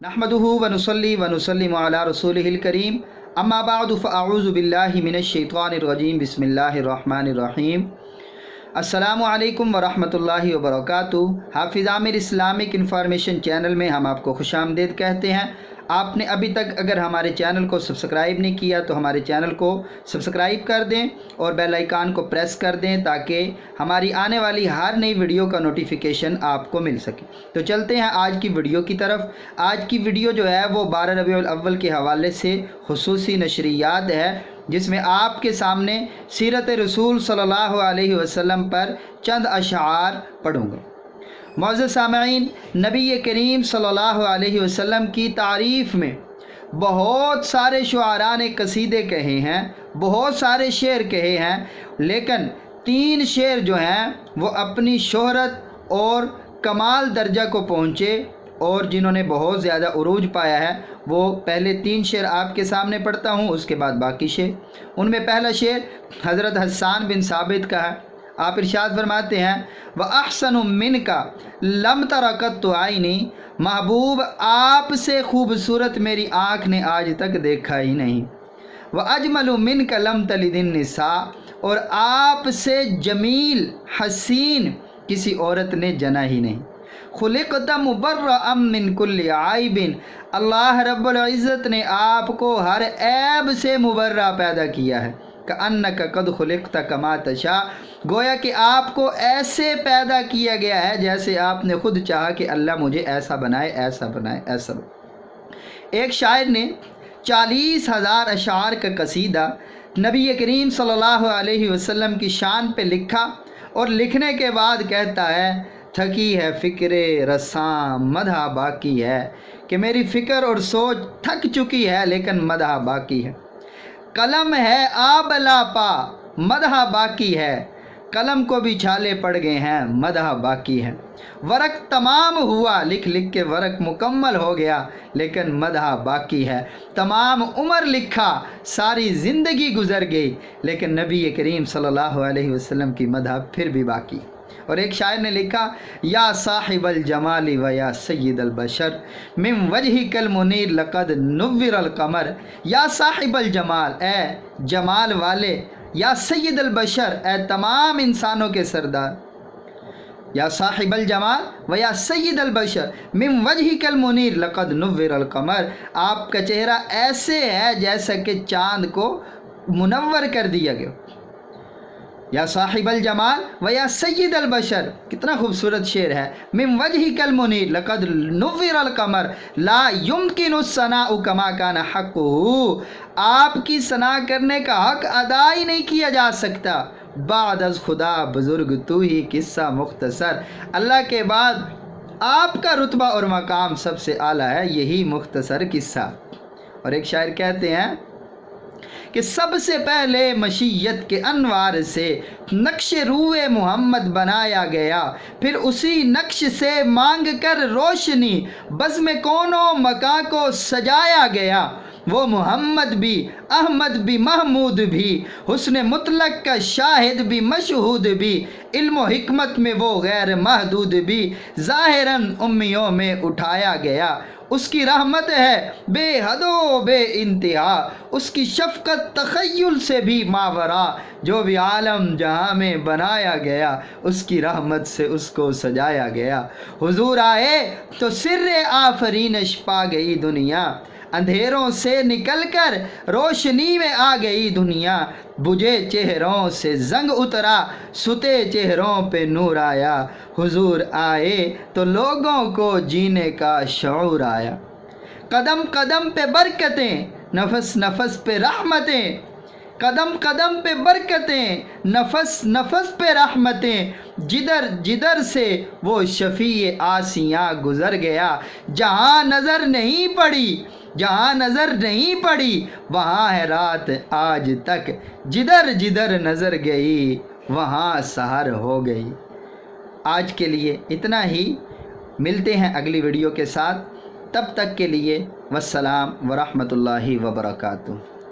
نحمده ونصلي ونسلم على رسوله الكريم اما بعد فاعوذ بالله من الشیطان الرجیم بسم اللہ الرحمن الرحیم السلام علیکم ورحمۃ اللہ وبرکاتہ۔ حافظ عامر اسلامک انفارمیشن چینل میں ہم آپ کو خوش آمدید کہتے ہیں۔ آپ نے ابھی تک اگر ہمارے چینل کو سبسکرائب نہیں کیا تو ہمارے چینل کو سبسکرائب کر دیں اور بیل آئیکن کو پریس کر دیں تاکہ ہماری آنے والی ہر نئی ویڈیو کا نوٹیفیکیشن آپ کو مل سکے۔ تو چلتے ہیں آج کی ویڈیو کی طرف۔ آج کی ویڈیو جو ہے وہ 12 ربیع الاول کے حوالے سے خصوصی نشریات ہے، جس میں آپ کے سامنے سیرت رسول صلی اللہ علیہ وسلم پر چند اشعار پڑھوں گا۔ معزز سامعین، نبی کریم صلی اللہ علیہ وسلم کی تعریف میں بہت سارے شعراء نے قصیدے کہے ہیں، بہت سارے شعر کہے ہیں، لیکن 3 شعر جو ہیں وہ اپنی شہرت اور کمال درجہ کو پہنچے اور جنہوں نے بہت زیادہ عروج پایا ہے۔ وہ پہلے 3 شعر آپ کے سامنے پڑھتا ہوں، اس کے بعد باقی شعر۔ ان میں پہلا شعر حضرت حسان بن ثابت کا ہے۔ آپ ارشاد فرماتے ہیں وَأَحْسَنُ مِنْكَ لَمْ تَرَ قَطُّ عَيْنِي، محبوب آپ سے خوبصورت میری آنکھ نے آج تک دیکھا ہی نہیں۔ وَأَجْمَلُ مِنْكَ لَمْ تَلِدِ النِّسَاء، اور آپ سے جمیل حسین کسی عورت نے جنا ہی نہیں۔ خُلِقْتَ مُبَرَّأً مِّن كُلِّ عَيْبٍ، اللہ رب العزت نے آپ کو ہر عیب سے مبرہ پیدا کیا ہے۔ کأنک قد خلقت کما تشاء، گویا کہ آپ کو ایسے پیدا کیا گیا ہے جیسے آپ نے خود چاہا کہ اللہ مجھے ایسا بنائے، ایسا بنائے، ایسا بنائے۔ ایک شاعر نے 40,000 اشعار کا قصیدہ نبی کریم صلی اللہ علیہ وسلم کی شان پہ لکھا اور لکھنے کے بعد کہتا ہے تھکی ہے فکر رساں مدح باقی ہے، کہ میری فکر اور سوچ تھک چکی ہے لیکن مدح باقی ہے۔ قلم ہے آب لاپا مدح باقی ہے، قلم کو بھی چھالے پڑ گئے ہیں مدح باقی ہے۔ ورق تمام ہوا، لکھ لکھ کے ورق مکمل ہو گیا لیکن مدح باقی ہے۔ تمام عمر لکھا، ساری زندگی گزر گئی لیکن نبی کریم صلی اللہ علیہ وسلم کی مدح پھر بھی باقی۔ اور ایک شاعر نے لکھا یا صاحب الجمال و یا سید البشر من وجہک المنیر لقد نور القمر، یا صاحب الجمال، اے جمال والے، یا سید البشر، اے تمام انسانوں کے سردار، یا صاحب الجمال و یا سید البشر من وجہک المنیر لقد نور القمر، آپ کا چہرہ ایسے ہے جیسا کہ چاند کو منور کر دیا گیا۔ یا صاحب الجمال و یا سید البشر، کتنا خوبصورت شعر ہے۔ من وجہک المنیر لقد نور القمر لا یمکن الثناء کما کان حقہ، آپ کی ثنا کرنے کا حق ادا ہی نہیں کیا جا سکتا۔ بعد از خدا بزرگ تو ہی قصہ مختصر، اللہ کے بعد آپ کا رتبہ اور مقام سب سے اعلیٰ ہے، یہی مختصر قصہ۔ اور ایک شاعر کہتے ہیں کہ سب سے پہلے مشیت کے انوار سے نقش روئے محمد بنایا گیا، پھر اسی نقش سے مانگ کر روشنی بزم کون و مکان کو سجایا گیا۔ وہ محمد بھی، احمد بھی، محمود بھی، حسن مطلق کا شاہد بھی، مشہود بھی، علم و حکمت میں وہ غیر محدود بھی، ظاہراً امیوں میں اٹھایا گیا۔ اس کی رحمت ہے بے حد و بے انتہا، اس کی شفقت تخیل سے بھی ماورا، جو بھی عالم جہاں میں بنایا گیا اس کی رحمت سے اس کو سجایا گیا۔ حضور آئے تو سر آفرینش پا گئی دنیا، اندھیروں سے نکل کر روشنی میں آ گئی دنیا، بجھے چہروں سے زنگ اترا، ستے چہروں پہ نور آیا، حضور آئے تو لوگوں کو جینے کا شعور آیا۔ قدم قدم پہ برکتیں، نفس نفس پہ رحمتیں، قدم قدم پہ برکتیں، نفس نفس پہ رحمتیں، جدھر جدھر سے وہ شفیع آسیاں گزر گیا، جہاں نظر نہیں پڑی، جہاں نظر نہیں پڑی وہاں ہے رات آج تک، جدھر جدھر نظر گئی وہاں سحر ہو گئی۔ آج کے لیے اتنا ہی، ملتے ہیں اگلی ویڈیو کے ساتھ، تب تک کے لیے والسلام ورحمۃ اللہ وبرکاتہ۔